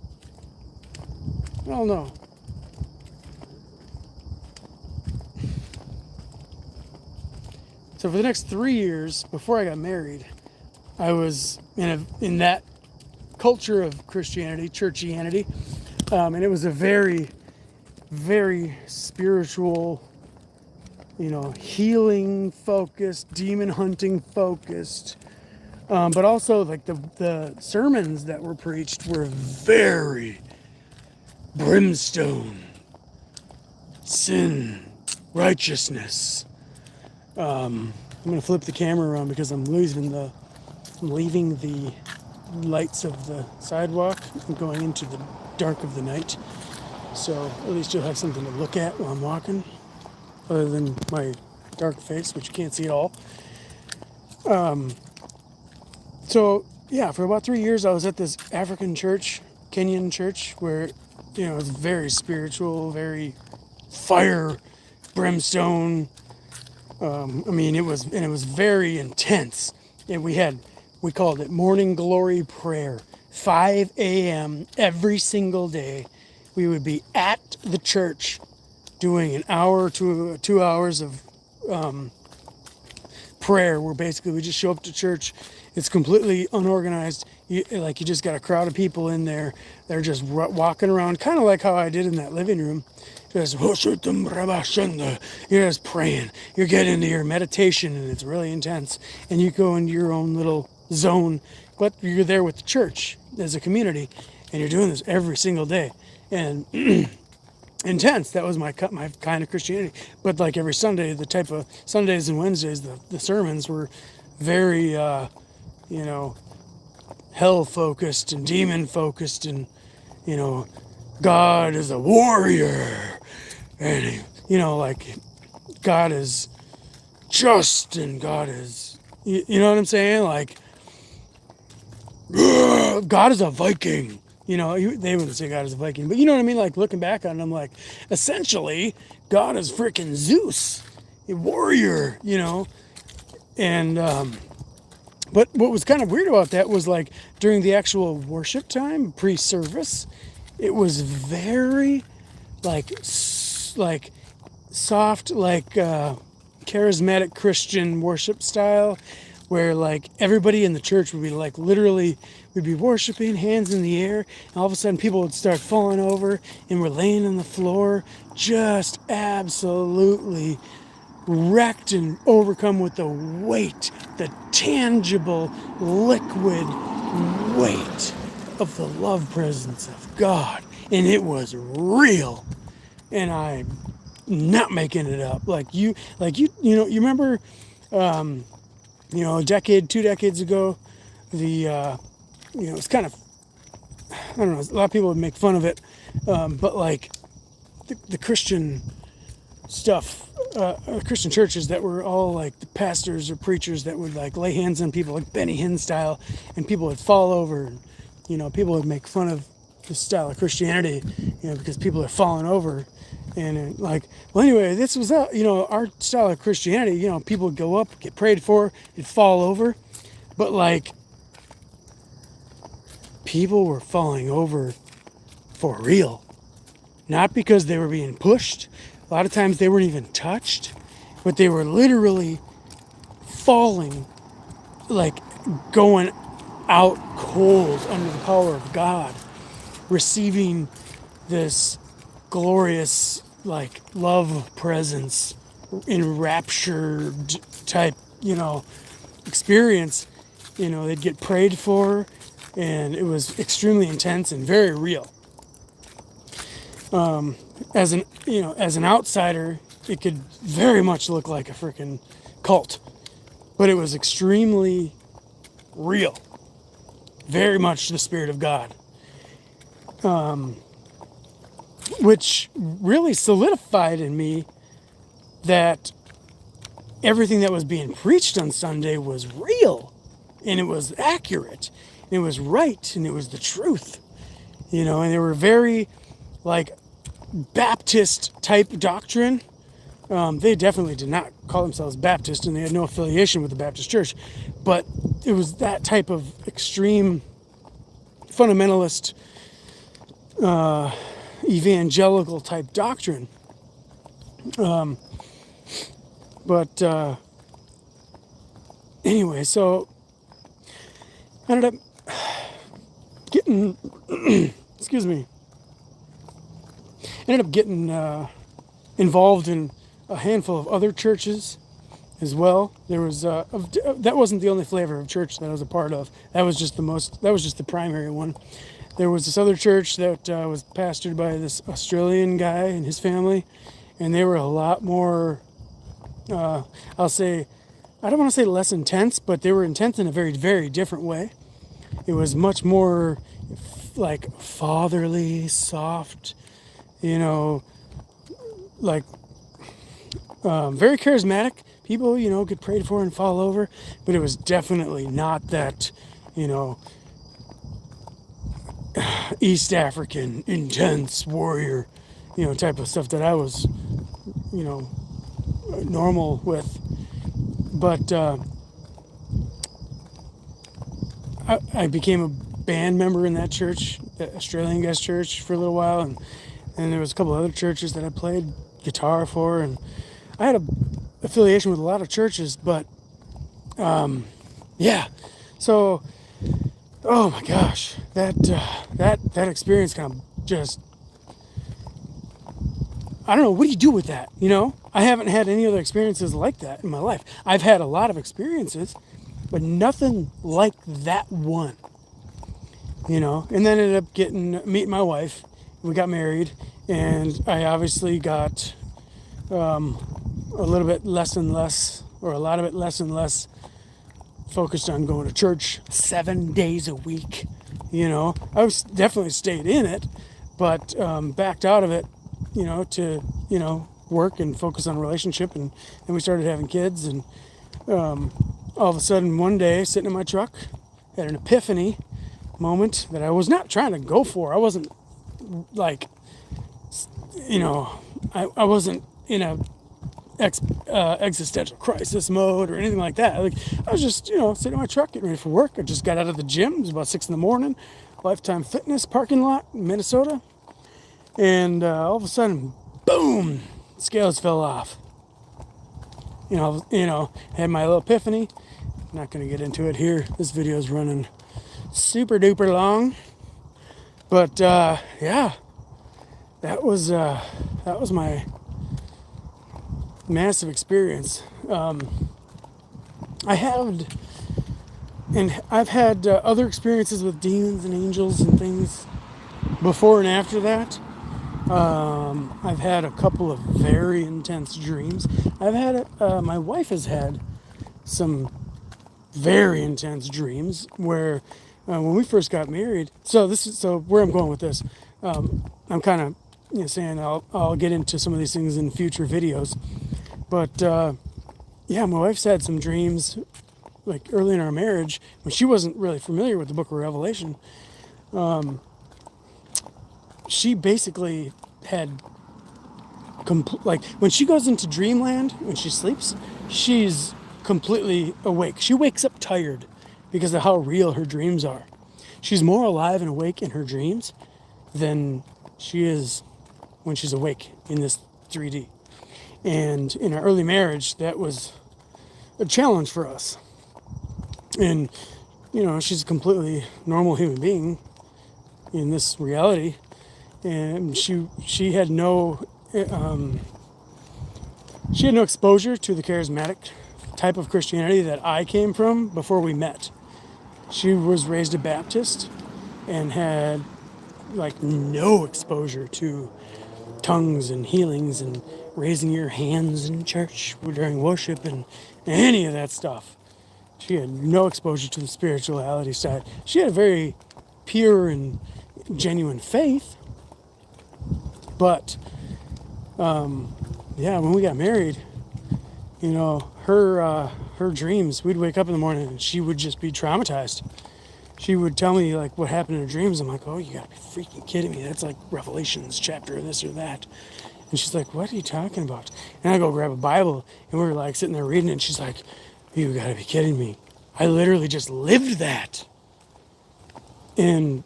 I don't know. So for the next 3 years before I got married, I was in that culture of Christianity, churchianity, and it was a very, very spiritual, you know, healing focused, demon hunting focused. But also, like the sermons that were preached were very brimstone, sin, righteousness. I'm gonna flip the camera around because I'm leaving the lights of the sidewalk and going into the dark of the night. So at least you'll have something to look at while I'm walking, other than my dark face, which you can't see at all. So yeah, for about 3 years I was at this African church, Kenyan church, where, you know, it's very spiritual, very fire, brimstone. It was very intense. And we called it morning glory prayer. 5 a.m. every single day. We would be at the church doing an hour to 2 hours of prayer, where basically we just show up to church. It's completely unorganized. You just got a crowd of people in there. They're just walking around, kind of like how I did in that living room. You're just praying. You're getting into your meditation, and it's really intense. And you go into your own little zone, but you're there with the church as a community, and you're doing this every single day. And intense. That was my kind of Christianity. But like every Sunday, the type of Sundays and Wednesdays, the sermons were very, hell focused and demon focused, and, you know, God is a warrior, and God is just, and God is, you know what I'm saying? Like, God is a Viking. You know, they wouldn't say God is a Viking, but you know what I mean? Like looking back on it, I'm like, essentially, God is freaking Zeus, a warrior, you know? And, but what was kind of weird about that was like during the actual worship time, pre-service, it was very like soft, like charismatic Christian worship style, where like everybody in the church would be like literally, we'd be worshiping, hands in the air, and all of a sudden people would start falling over, and we're laying on the floor, just absolutely wrecked and overcome with the weight, the tangible, liquid weight of the love presence of God. And it was real. And I'm not making it up. You know, you remember, you know, a decade, 2 decades ago, you know, it's kind of, I don't know, a lot of people would make fun of it, but like the Christian stuff, Christian churches that were all like the pastors or preachers that would like lay hands on people like Benny Hinn style, and people would fall over, and you know, people would make fun of this style of Christianity, you know, because people are falling over. And like, well, anyway, this was, you know, our style of Christianity, you know, people would go up, get prayed for, and fall over. But like, people were falling over for real. Not because they were being pushed. A lot of times they weren't even touched, but they were literally falling, like going out cold under the power of God, receiving this glorious, like, love presence, enraptured type, you know, experience. You know, they'd get prayed for, and it was extremely intense and very real. As an outsider, it could very much look like a freaking cult, but it was extremely real. Very much the Spirit of God. Which really solidified in me that everything that was being preached on Sunday was real, and it was accurate, and it was right, and it was the truth, you know. And they were very like Baptist type doctrine. They definitely did not call themselves Baptist, and they had no affiliation with the Baptist Church, but it was that type of extreme fundamentalist evangelical type doctrine. But anyway, so I ended up getting excuse me, ended up getting involved in a handful of other churches as well. There was that wasn't the only flavor of church that I was a part of. That was just the primary one. There was this other church that was pastored by this Australian guy and his family, and they were a lot more, I'll say, I don't want to say less intense, but they were intense in a very, very different way. It was much more like fatherly, soft, you know, like very charismatic. People, you know, get prayed for and fall over, but it was definitely not that, you know, East African, intense warrior, you know, type of stuff that I was, you know, normal with. But I became a band member in that church, that Australian guy's church, for a little while, and there was a couple other churches that I played guitar for, and I had a affiliation with a lot of churches. But yeah, so. Oh my gosh, that experience kind of just, I don't know, what do you do with that, you know? I haven't had any other experiences like that in my life. I've had a lot of experiences, but nothing like that one, you know? And then ended up meeting my wife. We got married, and I obviously got a little bit less and less, or a lot of it less and less, focused on going to church 7 days a week. You know, I was definitely stayed in it, but backed out of it, you know, to, you know, work and focus on a relationship. And then we started having kids, and all of a sudden one day, sitting in my truck, had an epiphany moment that I was not trying to go for. I wasn't like, I wasn't in a existential crisis mode or anything like that. Like, I was just, sitting in my truck getting ready for work. I just got out of the gym. It was about 6 in the morning. Lifetime Fitness parking lot in Minnesota. And all of a sudden, boom, scales fell off. Had my little epiphany. Not going to get into it here. This video is running super duper long. But yeah, that was my massive experience. I've had other experiences with demons and angels and things before and after that. I've had a couple of very intense dreams. My wife has had some very intense dreams where when we first got married. So where I'm going with this. I'm kind of saying I'll get into some of these things in future videos. But yeah, my wife's had some dreams like early in our marriage when she wasn't really familiar with the book of Revelation. She basically had like when she goes into dreamland, when she sleeps, she's completely awake. She wakes up tired because of how real her dreams are. She's more alive and awake in her dreams than she is when she's awake in this 3D. And in our early marriage, that was a challenge for us. And, she's a completely normal human being in this reality. And she had no exposure to the charismatic type of Christianity that I came from before we met. She was raised a Baptist and had like no exposure to tongues and healings and raising your hands in church during worship and any of that stuff. She had no exposure to the spirituality side. She had a very pure and genuine faith. But, yeah, when we got married, her dreams, we'd wake up in the morning and she would just be traumatized. She would tell me like what happened in her dreams. I'm like, oh, you gotta be freaking kidding me. That's like Revelations chapter this or that. And she's like, what are you talking about? And I go grab a Bible and we were like sitting there reading it. And she's like, you gotta be kidding me. I literally just lived that. And,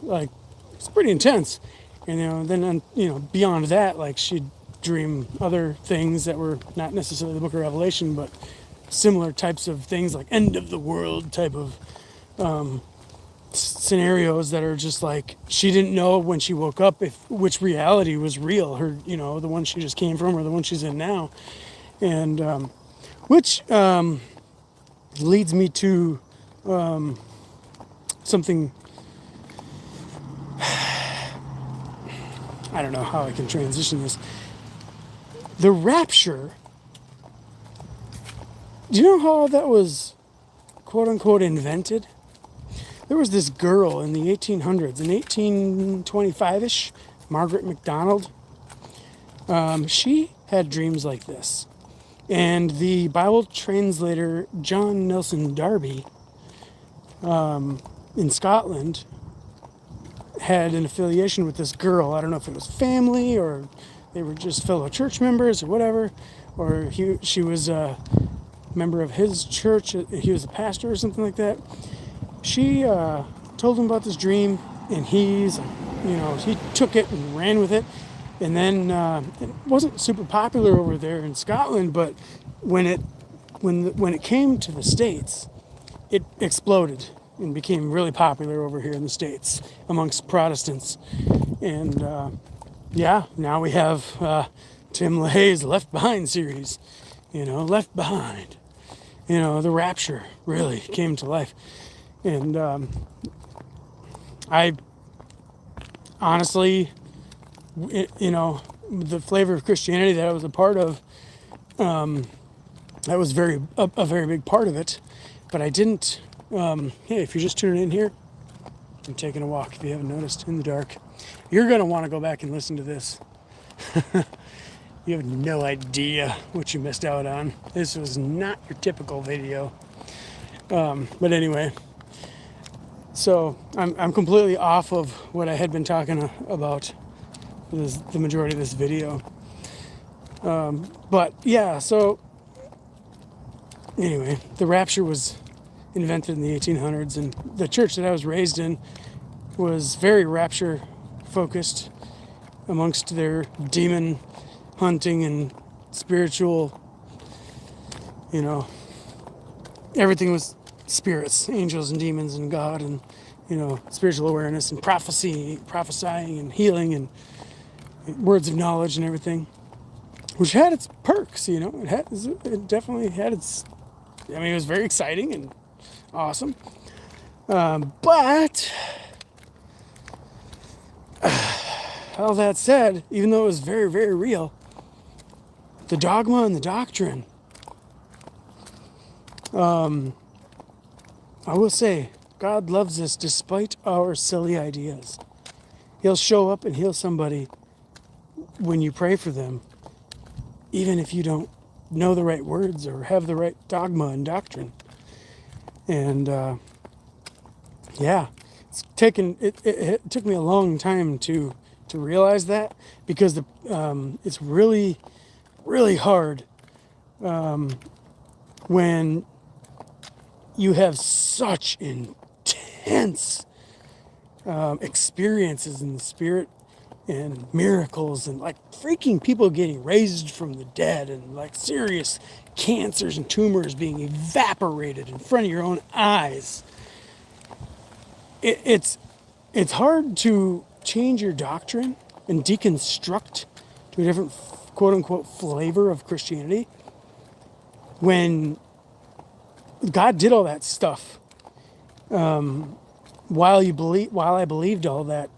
like it's pretty intense. And, then, beyond that, like she'd dream other things that were not necessarily the book of Revelation, but similar types of things like end of the world type of scenarios that are just like she didn't know when she woke up which reality was real, her, the one she just came from or the one she's in now. And which leads me to something. I don't know how I can transition this. The rapture. Do you know how that was, quote unquote, invented? There was this girl in the 1800s, in 1825-ish, Margaret MacDonald. She had dreams like this. And the Bible translator John Nelson Darby in Scotland had an affiliation with this girl. I don't know if it was family or they were just fellow church members or whatever, or she was a member of his church. He was a pastor or something like that. She told him about this dream, and he took it and ran with it. And then it wasn't super popular over there in Scotland, but when it came to the States, it exploded and became really popular over here in the States amongst Protestants. And now we have Tim LaHaye's Left Behind series, Left Behind. The rapture really came to life. And I honestly, the flavor of Christianity that I was a part of, that was a very big part of it. But I didn't, hey, if you're just tuning in here, I'm taking a walk, if you haven't noticed, in the dark. You're going to want to go back and listen to this. You have no idea what you missed out on. This was not your typical video. But anyway, So I'm completely off of what I had been talking about the majority of this video. But yeah, so anyway, the rapture was invented in the 1800s, and the church that I was raised in was very rapture focused amongst their demon hunting and spiritual, everything was spirits, angels and demons and God and, spiritual awareness and prophesying and healing and words of knowledge and everything, which had its perks, it definitely had its, it was very exciting and awesome. But all that said, even though it was very, very real, the dogma and the doctrine, I will say, God loves us despite our silly ideas. He'll show up and heal somebody when you pray for them, even if you don't know the right words or have the right dogma and doctrine. And it took me a long time to realize that, because it's really, really hard when you have such intense experiences in the spirit and miracles and like freaking people getting raised from the dead and like serious cancers and tumors being evaporated in front of your own eyes. It's hard to change your doctrine and deconstruct to a different quote unquote flavor of Christianity when God did all that stuff while I believed all that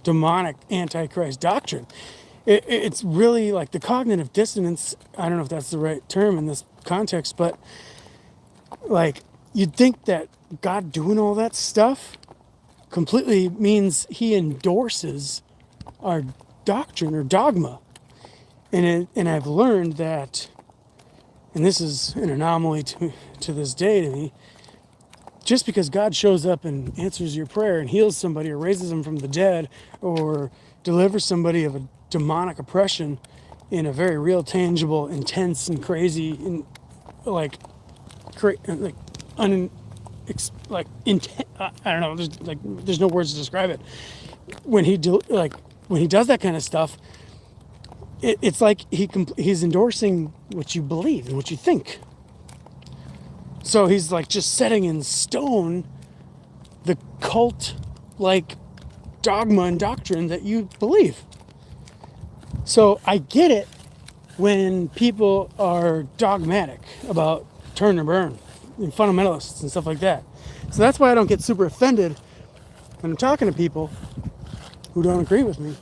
demonic antichrist doctrine. It's really like the cognitive dissonance. I don't know if that's the right term in this context, but like you'd think that God doing all that stuff completely means he endorses our doctrine or dogma. And I've learned that, and this is an anomaly to this day to me, just because God shows up and answers your prayer and heals somebody or raises them from the dead or delivers somebody of a demonic oppression in a very real, tangible, intense, and crazy, and I don't know. There's no words to describe it. When he does that kind of stuff, it's like he's endorsing what you believe and what you think. So he's like just setting in stone the cult like dogma and doctrine that you believe. So I get it when people are dogmatic about turn or burn and fundamentalists and stuff like that. So that's why I don't get super offended when I'm talking to people who don't agree with me.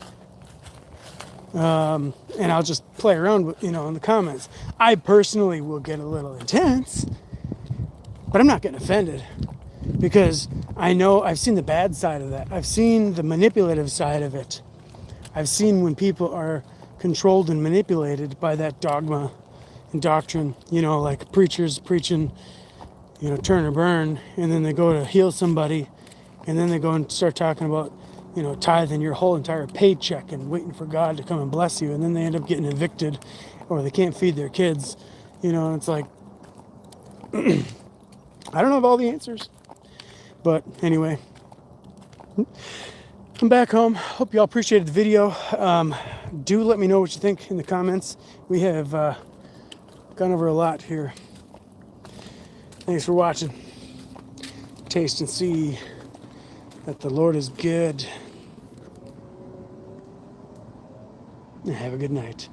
And I'll just play around with, in the comments. I personally will get a little intense, but I'm not getting offended because I know I've seen the bad side of that. I've seen the manipulative side of it. I've seen when people are controlled and manipulated by that dogma and doctrine, like preachers preaching, turn or burn, and then they go to heal somebody, and then they go and start talking about, tithing your whole entire paycheck and waiting for God to come and bless you, and then they end up getting evicted or they can't feed their kids, and it's like, I don't have all the answers. But anyway, I'm back home. Hope y'all appreciated the video. Do let me know what you think in the comments. We have gone over a lot here. Thanks for watching. Taste and see that the Lord is good. And have a good night.